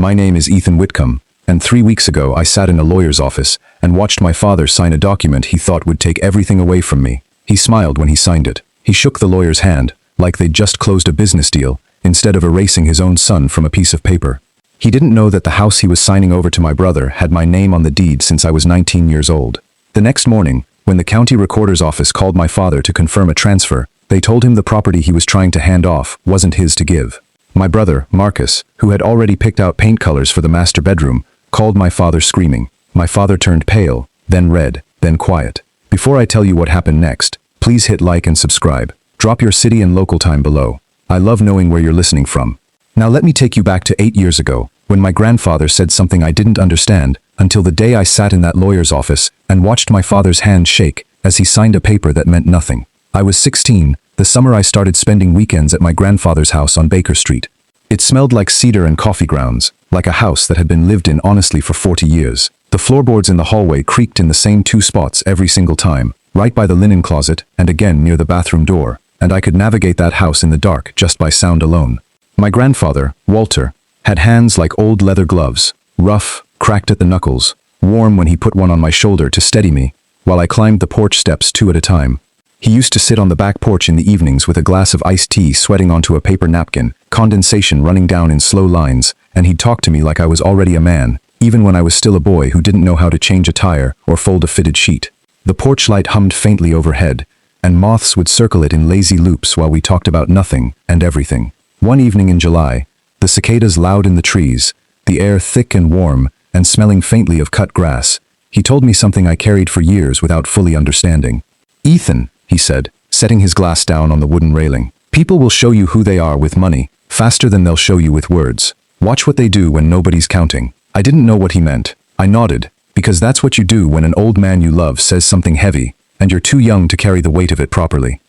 My name is Ethan Whitcomb, and 3 weeks ago I sat in a lawyer's office and watched my father sign a document he thought would take everything away from me. He smiled when he signed it. He shook the lawyer's hand, like they'd just closed a business deal, instead of erasing his own son from a piece of paper. He didn't know that the house he was signing over to my brother had my name on the deed since I was 19 years old. The next morning, when the county recorder's office called my father to confirm a transfer, they told him the property he was trying to hand off wasn't his to give. My brother, Marcus, who had already picked out paint colors for the master bedroom, called my father screaming. My father turned pale, then red, then quiet. Before I tell you what happened next, please hit like and subscribe. Drop your city and local time below. I love knowing where you're listening from. Now let me take you back to 8 years ago, when my grandfather said something I didn't understand, until the day I sat in that lawyer's office and watched my father's hand shake as he signed a paper that meant nothing. I was 16, the summer I started spending weekends at my grandfather's house on Baker Street. It smelled like cedar and coffee grounds, like a house that had been lived in honestly for 40 years. The floorboards in the hallway creaked in the same 2 spots every single time, right by the linen closet and again near the bathroom door, and I could navigate that house in the dark just by sound alone. My grandfather, Walter, had hands like old leather gloves, rough, cracked at the knuckles, warm when he put one on my shoulder to steady me, while I climbed the porch steps 2 at a time. He used to sit on the back porch in the evenings with a glass of iced tea sweating onto a paper napkin, condensation running down in slow lines, and he'd talk to me like I was already a man, even when I was still a boy who didn't know how to change a tire or fold a fitted sheet. The porch light hummed faintly overhead, and moths would circle it in lazy loops while we talked about nothing and everything. One evening in July, the cicadas loud in the trees, the air thick and warm, and smelling faintly of cut grass, he told me something I carried for years without fully understanding. "Ethan," he said, setting his glass down on the wooden railing, "people will show you who they are with money, faster than they'll show you with words. Watch what they do when nobody's counting." I didn't know what he meant. I nodded, because that's what you do when an old man you love says something heavy, and you're too young to carry the weight of it properly.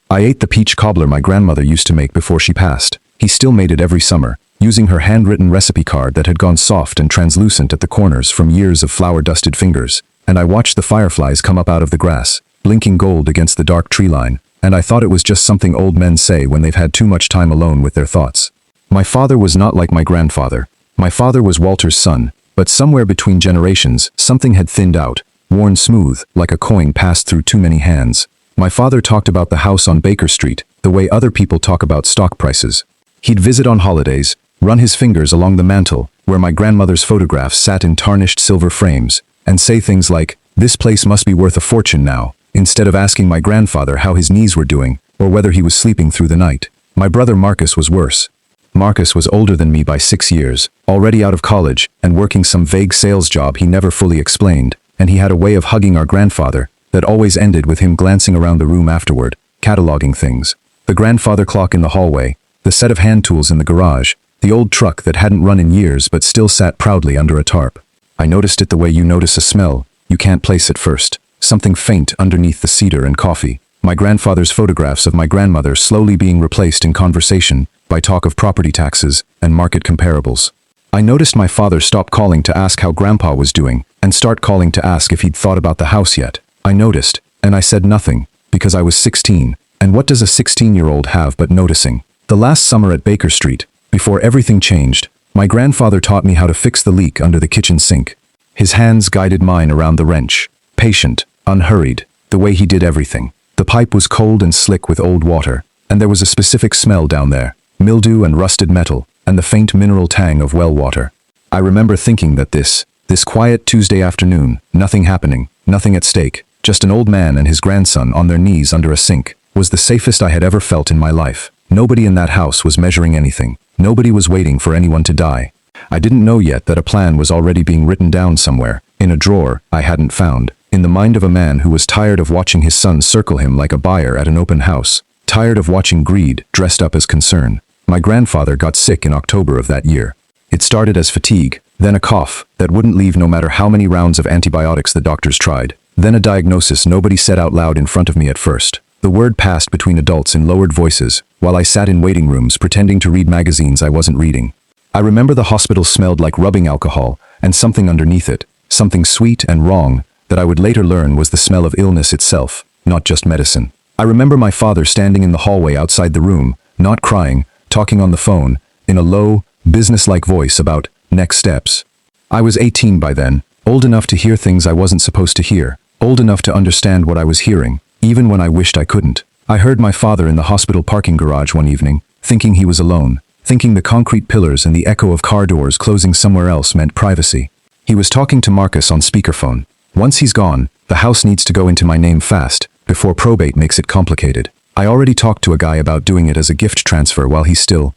I ate the peach cobbler my grandmother used to make before she passed. He still made it every summer, using her handwritten recipe card that had gone soft and translucent at the corners from years of flour-dusted fingers, and I watched the fireflies come up out of the grass, blinking gold against the dark tree line, and I thought it was just something old men say when they've had too much time alone with their thoughts. My father was not like my grandfather. My father was Walter's son, but somewhere between generations, something had thinned out, worn smooth, like a coin passed through too many hands. My father talked about the house on Baker Street, the way other people talk about stock prices. He'd visit on holidays, run his fingers along the mantel, where my grandmother's photographs sat in tarnished silver frames, and say things like, "This place must be worth a fortune now," instead of asking my grandfather how his knees were doing, or whether he was sleeping through the night. My brother Marcus was worse. Marcus was older than me by 6 years, already out of college, and working some vague sales job he never fully explained, and he had a way of hugging our grandfather that always ended with him glancing around the room afterward, cataloging things. The grandfather clock in the hallway, the set of hand tools in the garage, the old truck that hadn't run in years but still sat proudly under a tarp. I noticed it the way you notice a smell. You can't place it first. Something faint underneath the cedar and coffee. My grandfather's photographs of my grandmother slowly being replaced in conversation by talk of property taxes and market comparables. I noticed my father stop calling to ask how Grandpa was doing and start calling to ask if he'd thought about the house yet. I noticed, and I said nothing, because I was 16, and what does a 16-year-old have but noticing? The last summer at Baker Street, before everything changed, my grandfather taught me how to fix the leak under the kitchen sink. His hands guided mine around the wrench, patient, unhurried, the way he did everything. The pipe was cold and slick with old water, and there was a specific smell down there, mildew and rusted metal, and the faint mineral tang of well water. I remember thinking that this quiet Tuesday afternoon, nothing happening, nothing at stake, just an old man and his grandson on their knees under a sink, was the safest I had ever felt in my life. Nobody in that house was measuring anything. Nobody was waiting for anyone to die. I didn't know yet that a plan was already being written down somewhere, in a drawer I hadn't found, in the mind of a man who was tired of watching his son circle him like a buyer at an open house, tired of watching greed dressed up as concern. My grandfather got sick in October of that year. It started as fatigue, then a cough that wouldn't leave no matter how many rounds of antibiotics the doctors tried, then a diagnosis nobody said out loud in front of me at first. The word passed between adults in lowered voices, while I sat in waiting rooms pretending to read magazines I wasn't reading. I remember the hospital smelled like rubbing alcohol, and something underneath it, something sweet and wrong, that I would later learn was the smell of illness itself, not just medicine. I remember my father standing in the hallway outside the room, not crying, talking on the phone, in a low, business-like voice about Next steps. I was 18 by then, old enough to hear things I wasn't supposed to hear, old enough to understand what I was hearing, even when I wished I couldn't. I heard my father in the hospital parking garage one evening, thinking he was alone, thinking the concrete pillars and the echo of car doors closing somewhere else meant privacy. He was talking to Marcus on speakerphone. Once he's gone, the house needs to go into my name fast, before probate makes it complicated. I already talked to a guy about doing it as a gift transfer while he's still,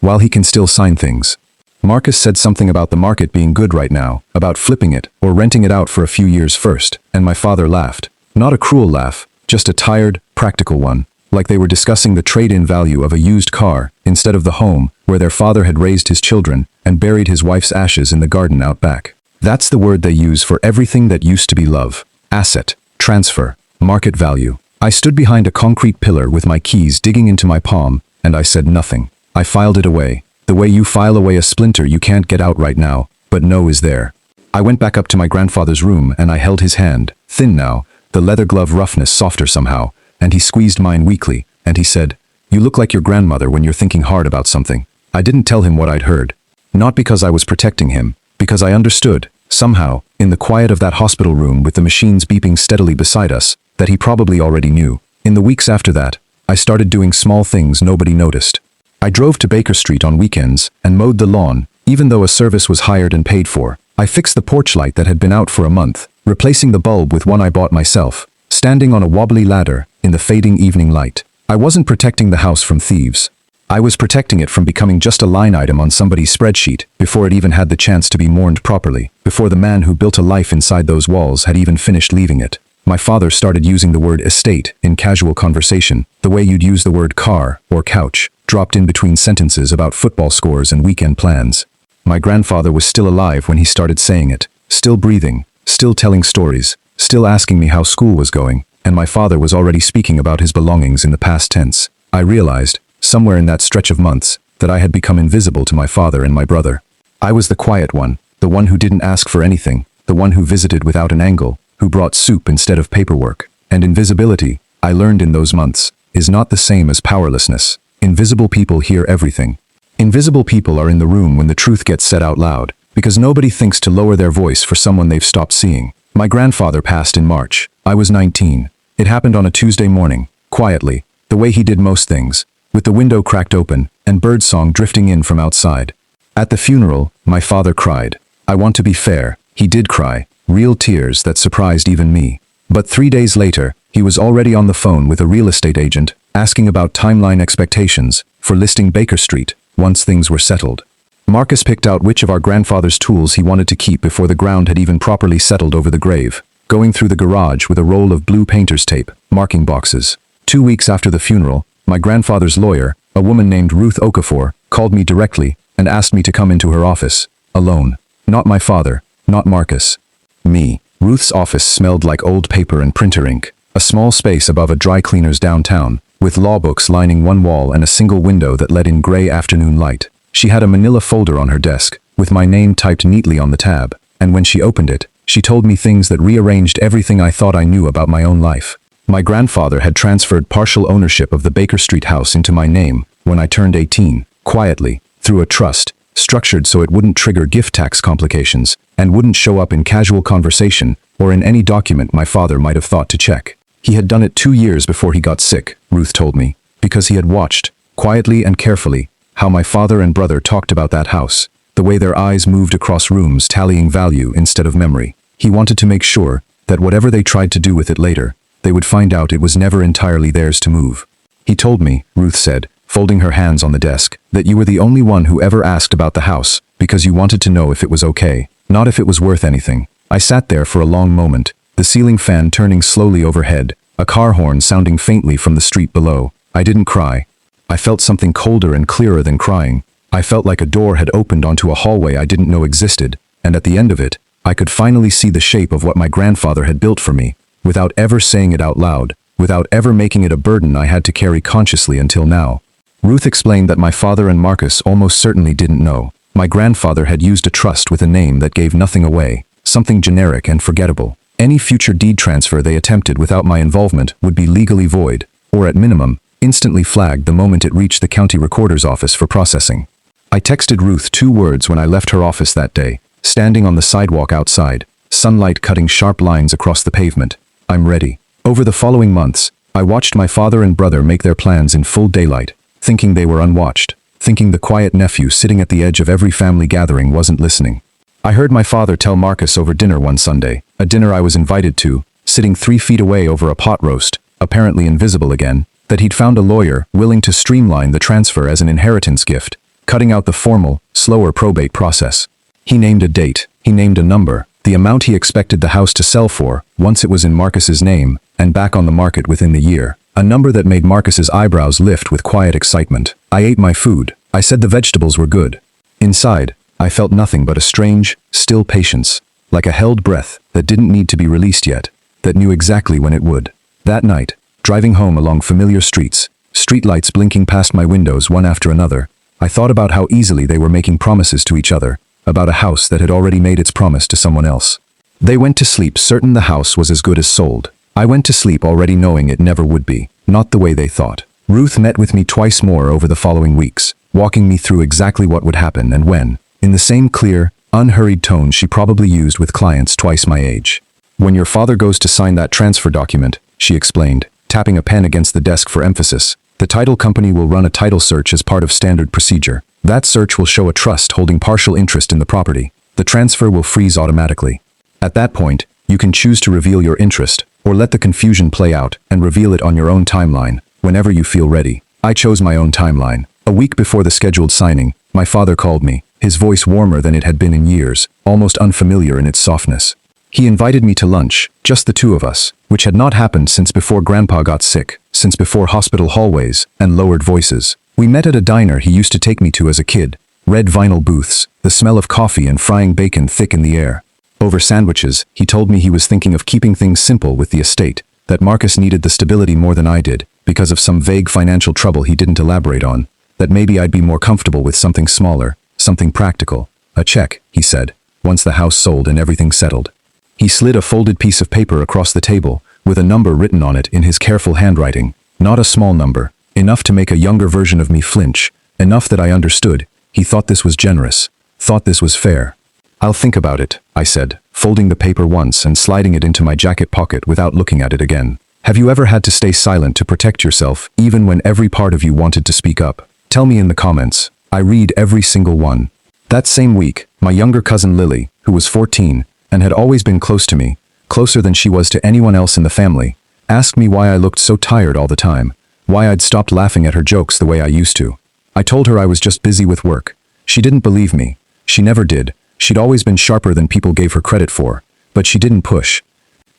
while he can still sign things. Marcus said something about the market being good right now, about flipping it, or renting it out for a few years first, and my father laughed. Not a cruel laugh, just a tired, practical one, like they were discussing the trade-in value of a used car, instead of the home, where their father had raised his children, and buried his wife's ashes in the garden out back. That's the word they use for everything that used to be love. Asset, transfer, market value. I stood behind a concrete pillar with my keys digging into my palm, and I said nothing. I filed it away. The way you file away a splinter you can't get out right now, but no is there. I went back up to my grandfather's room and I held his hand, thin now, the leather glove roughness softer somehow, and he squeezed mine weakly, and he said, "You look like your grandmother when you're thinking hard about something." I didn't tell him what I'd heard. Not because I was protecting him, because I understood, somehow, in the quiet of that hospital room with the machines beeping steadily beside us, that he probably already knew. In the weeks after that, I started doing small things nobody noticed. I drove to Baker Street on weekends and mowed the lawn, even though a service was hired and paid for. I fixed the porch light that had been out for a month, replacing the bulb with one I bought myself, standing on a wobbly ladder in the fading evening light. I wasn't protecting the house from thieves. I was protecting it from becoming just a line item on somebody's spreadsheet before it even had the chance to be mourned properly, before the man who built a life inside those walls had even finished leaving it. My father started using the word estate in casual conversation, the way you'd use the word car or couch, dropped in between sentences about football scores and weekend plans. My grandfather was still alive when he started saying it, still breathing, still telling stories, still asking me how school was going, and my father was already speaking about his belongings in the past tense. I realized, somewhere in that stretch of months, that I had become invisible to my father and my brother. I was the quiet one, the one who didn't ask for anything, the one who visited without an angle, who brought soup instead of paperwork. And invisibility, I learned in those months, is not the same as powerlessness. Invisible people hear everything. Invisible people are in the room when the truth gets said out loud, because nobody thinks to lower their voice for someone they've stopped seeing. My grandfather passed in March. I was 19. It happened on a Tuesday morning, quietly, the way he did most things, with the window cracked open and birdsong drifting in from outside. At the funeral, my father cried. I want to be fair, he did cry, real tears that surprised even me. But 3 days later, he was already on the phone with a real estate agent, asking about timeline expectations for listing Baker Street once things were settled. Marcus picked out which of our grandfather's tools he wanted to keep before the ground had even properly settled over the grave, going through the garage with a roll of blue painter's tape, marking boxes. 2 weeks after the funeral, my grandfather's lawyer, a woman named Ruth Okafor, called me directly and asked me to come into her office, alone. Not my father, not Marcus. Me. Ruth's office smelled like old paper and printer ink, a small space above a dry cleaner's downtown, with law books lining one wall and a single window that let in gray afternoon light. She had a manila folder on her desk, with my name typed neatly on the tab, and when she opened it, she told me things that rearranged everything I thought I knew about my own life. My grandfather had transferred partial ownership of the Baker Street house into my name when I turned 18, quietly, through a trust, structured so it wouldn't trigger gift tax complications, and wouldn't show up in casual conversation or in any document my father might have thought to check. He had done it 2 years before he got sick, Ruth told me, because he had watched, quietly and carefully, how my father and brother talked about that house, the way their eyes moved across rooms tallying value instead of memory. He wanted to make sure that whatever they tried to do with it later, they would find out it was never entirely theirs to move. He told me, Ruth said, folding her hands on the desk, that you were the only one who ever asked about the house, because you wanted to know if it was okay, not if it was worth anything. I sat there for a long moment, the ceiling fan turning slowly overhead, a car horn sounding faintly from the street below. I didn't cry. I felt something colder and clearer than crying. I felt like a door had opened onto a hallway I didn't know existed, and at the end of it, I could finally see the shape of what my grandfather had built for me, without ever saying it out loud, without ever making it a burden I had to carry consciously until now. Ruth explained that my father and Marcus almost certainly didn't know. My grandfather had used a trust with a name that gave nothing away, something generic and forgettable. Any future deed transfer they attempted without my involvement would be legally void, or at minimum, instantly flagged the moment it reached the county recorder's office for processing. I texted Ruth 2 words when I left her office that day, standing on the sidewalk outside, sunlight cutting sharp lines across the pavement. I'm ready. Over the following months, I watched my father and brother make their plans in full daylight, thinking they were unwatched, thinking the quiet nephew sitting at the edge of every family gathering wasn't listening. I heard my father tell Marcus over dinner one Sunday, a dinner I was invited to, sitting 3 feet away over a pot roast, apparently invisible again, that he'd found a lawyer willing to streamline the transfer as an inheritance gift, cutting out the formal, slower probate process. He named a date, he named a number, the amount he expected the house to sell for, once it was in Marcus's name, and back on the market within the year. A number that made Marcus's eyebrows lift with quiet excitement. I ate my food. I said the vegetables were good. Inside, I felt nothing but a strange, still patience, like a held breath that didn't need to be released yet, that knew exactly when it would. That night, driving home along familiar streets, streetlights blinking past my windows one after another, I thought about how easily they were making promises to each other, about a house that had already made its promise to someone else. They went to sleep certain the house was as good as sold. I went to sleep already knowing it never would be, not the way they thought. Ruth met with me twice more over the following weeks, walking me through exactly what would happen and when, in the same clear, unhurried tone she probably used with clients twice my age. When your father goes to sign that transfer document, she explained, tapping a pen against the desk for emphasis, the title company will run a title search as part of standard procedure. That search will show a trust holding partial interest in the property. The transfer will freeze automatically. At that point, you can choose to reveal your interest, or let the confusion play out and reveal it on your own timeline, whenever you feel ready. I chose my own timeline. A week before the scheduled signing, my father called me, his voice warmer than it had been in years, almost unfamiliar in its softness. He invited me to lunch, just the 2 of us, which had not happened since before Grandpa got sick, since before hospital hallways and lowered voices. We met at a diner he used to take me to as a kid, red vinyl booths, the smell of coffee and frying bacon thick in the air. Over sandwiches, he told me he was thinking of keeping things simple with the estate, that Marcus needed the stability more than I did, because of some vague financial trouble he didn't elaborate on, that maybe I'd be more comfortable with something smaller, something practical. A check, he said, once the house sold and everything settled. He slid a folded piece of paper across the table, with a number written on it in his careful handwriting, not a small number, enough to make a younger version of me flinch, enough that I understood. He thought this was generous, thought this was fair. I'll think about it, I said, folding the paper once and sliding it into my jacket pocket without looking at it again. Have you ever had to stay silent to protect yourself, even when every part of you wanted to speak up? Tell me in the comments. I read every single one. That same week, my younger cousin Lily, who was 14, and had always been close to me, closer than she was to anyone else in the family, asked me why I looked so tired all the time, why I'd stopped laughing at her jokes the way I used to. I told her I was just busy with work. She didn't believe me. She never did. She'd always been sharper than people gave her credit for, but she didn't push.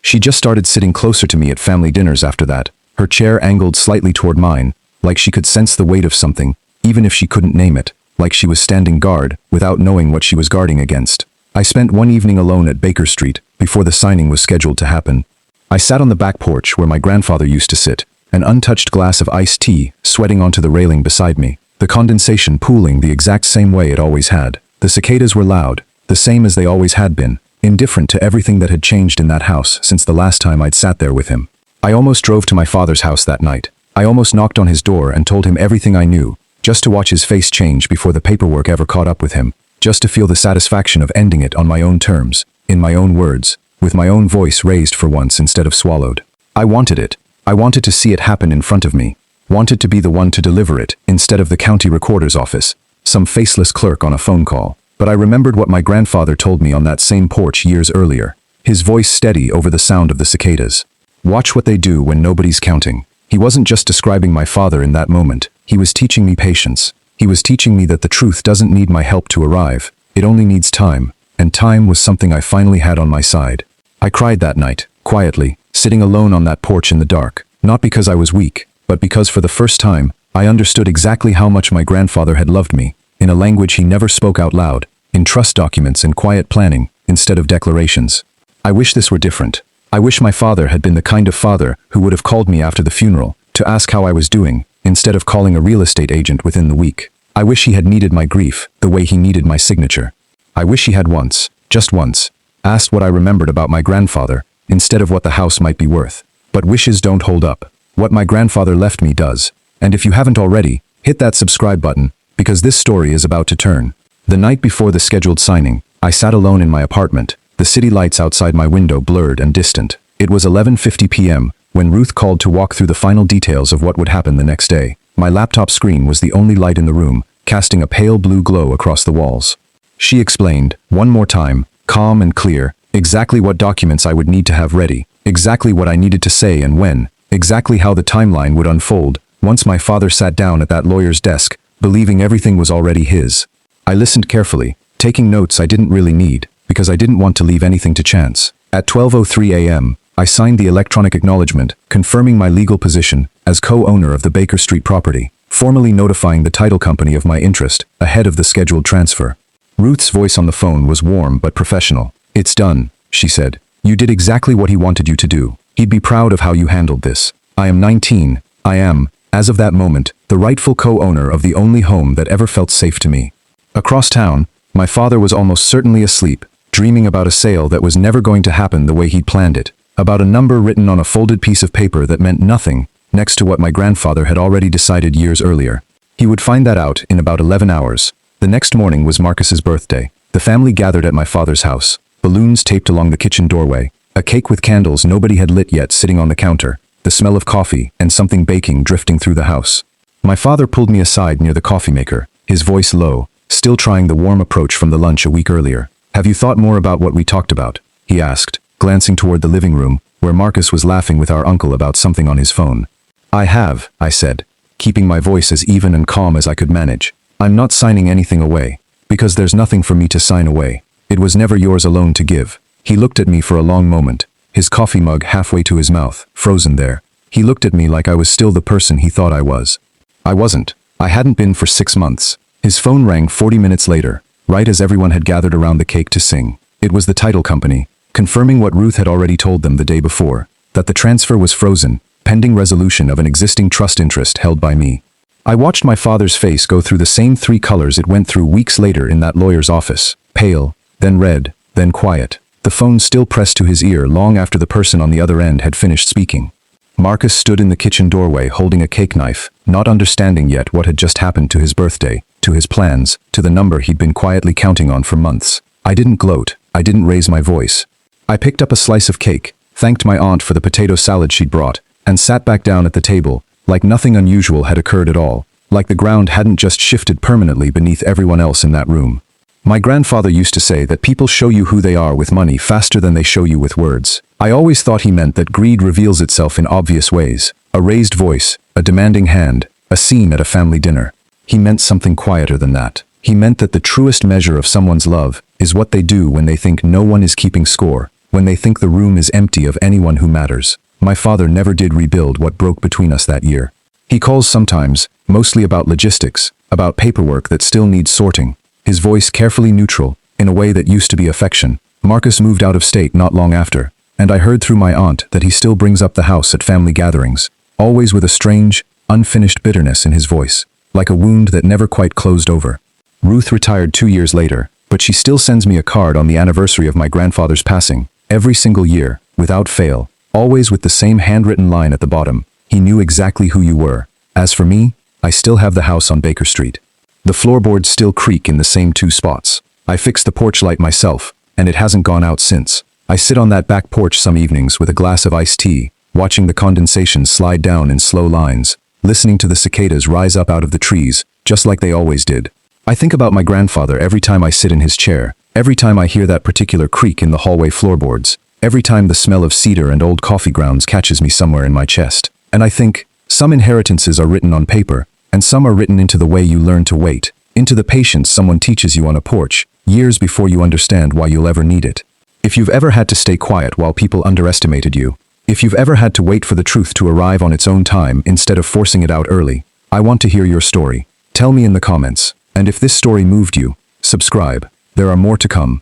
She just started sitting closer to me at family dinners after that, her chair angled slightly toward mine, like she could sense the weight of something, even if she couldn't name it, like she was standing guard, without knowing what she was guarding against. I spent one evening alone at Baker Street, before the signing was scheduled to happen. I sat on the back porch where my grandfather used to sit, an untouched glass of iced tea sweating onto the railing beside me, the condensation pooling the exact same way it always had. The cicadas were loud, the same as they always had been, indifferent to everything that had changed in that house since the last time I'd sat there with him. I almost drove to my father's house that night. I almost knocked on his door and told him everything I knew, just to watch his face change before the paperwork ever caught up with him, just to feel the satisfaction of ending it on my own terms, in my own words, with my own voice raised for once instead of swallowed. I wanted it. I wanted to see it happen in front of me, wanted to be the one to deliver it, instead of the county recorder's office, some faceless clerk on a phone call. But I remembered what my grandfather told me on that same porch years earlier, his voice steady over the sound of the cicadas. Watch what they do when nobody's counting. He wasn't just describing my father in that moment, he was teaching me patience. He was teaching me that the truth doesn't need my help to arrive, it only needs time, and time was something I finally had on my side. I cried that night, quietly, sitting alone on that porch in the dark, not because I was weak, but because for the first time, I understood exactly how much my grandfather had loved me, in a language he never spoke out loud, in trust documents and quiet planning, instead of declarations. I wish this were different. I wish my father had been the kind of father who would have called me after the funeral, to ask how I was doing, instead of calling a real estate agent within the week. I wish he had needed my grief, the way he needed my signature. I wish he had once, just once, asked what I remembered about my grandfather, instead of what the house might be worth. But wishes don't hold up. What my grandfather left me does. And if you haven't already, hit that subscribe button, because this story is about to turn. The night before the scheduled signing, I sat alone in my apartment, the city lights outside my window blurred and distant. It was 11:50 p.m. when Ruth called to walk through the final details of what would happen the next day. My laptop screen was the only light in the room, casting a pale blue glow across the walls. She explained, one more time, calm and clear, exactly what documents I would need to have ready, exactly what I needed to say and when, exactly how the timeline would unfold once my father sat down at that lawyer's desk, believing everything was already his. I listened carefully, taking notes I didn't really need, because I didn't want to leave anything to chance. At 12:03 a.m., I signed the electronic acknowledgement, confirming my legal position as co-owner of the Baker Street property, formally notifying the title company of my interest ahead of the scheduled transfer. Ruth's voice on the phone was warm but professional. "It's done," she said. "You did exactly what he wanted you to do. He'd be proud of how you handled this. I am 19. I am, as of that moment, the rightful co-owner of the only home that ever felt safe to me." Across town, my father was almost certainly asleep, dreaming about a sale that was never going to happen the way he'd planned it, about a number written on a folded piece of paper that meant nothing next to what my grandfather had already decided years earlier. He would find that out in about 11 hours. The next morning was Marcus's birthday. The family gathered at my father's house, balloons taped along the kitchen doorway, a cake with candles nobody had lit yet sitting on the counter, the smell of coffee and something baking drifting through the house. My father pulled me aside near the coffee maker, his voice low, still trying the warm approach from the lunch a week earlier. "Have you thought more about what we talked about?" he asked, glancing toward the living room, where Marcus was laughing with our uncle about something on his phone. "I have," I said, keeping my voice as even and calm as I could manage. "I'm not signing anything away, because there's nothing for me to sign away. It was never yours alone to give." He looked at me for a long moment, his coffee mug halfway to his mouth, frozen there. He looked at me like I was still the person he thought I was. I wasn't. I hadn't been for 6 months. His phone rang 40 minutes later, right as everyone had gathered around the cake to sing. It was the title company, confirming what Ruth had already told them the day before, that the transfer was frozen, pending resolution of an existing trust interest held by me. I watched my father's face go through the same 3 colors it went through weeks later in that lawyer's office, pale, then red, then quiet, the phone still pressed to his ear long after the person on the other end had finished speaking. Marcus stood in the kitchen doorway holding a cake knife, not understanding yet what had just happened to his birthday, to his plans, to the number he'd been quietly counting on for months. I didn't gloat, I didn't raise my voice. I picked up a slice of cake, thanked my aunt for the potato salad she'd brought, and sat back down at the table, like nothing unusual had occurred at all, like the ground hadn't just shifted permanently beneath everyone else in that room. My grandfather used to say that people show you who they are with money faster than they show you with words. I always thought he meant that greed reveals itself in obvious ways. A raised voice, a demanding hand, a scene at a family dinner. He meant something quieter than that. He meant that the truest measure of someone's love is what they do when they think no one is keeping score, when they think the room is empty of anyone who matters. My father never did rebuild what broke between us that year. He calls sometimes, mostly about logistics, about paperwork that still needs sorting. His voice carefully neutral, in a way that used to be affection. Marcus moved out of state not long after, and I heard through my aunt that he still brings up the house at family gatherings, always with a strange, unfinished bitterness in his voice, like a wound that never quite closed over. Ruth retired 2 years later, but she still sends me a card on the anniversary of my grandfather's passing, every single year, without fail, always with the same handwritten line at the bottom. "He knew exactly who you were. As for me, I still have the house on Baker Street. The floorboards still creak in the same 2 spots. I fixed the porch light myself, and it hasn't gone out since. I sit on that back porch some evenings with a glass of iced tea, watching the condensation slide down in slow lines, listening to the cicadas rise up out of the trees, just like they always did. I think about my grandfather every time I sit in his chair, every time I hear that particular creak in the hallway floorboards, every time the smell of cedar and old coffee grounds catches me somewhere in my chest. And I think, some inheritances are written on paper, and some are written into the way you learn to wait, into the patience someone teaches you on a porch, years before you understand why you'll ever need it. If you've ever had to stay quiet while people underestimated you, if you've ever had to wait for the truth to arrive on its own time instead of forcing it out early, I want to hear your story. Tell me in the comments. And if this story moved you, subscribe. There are more to come.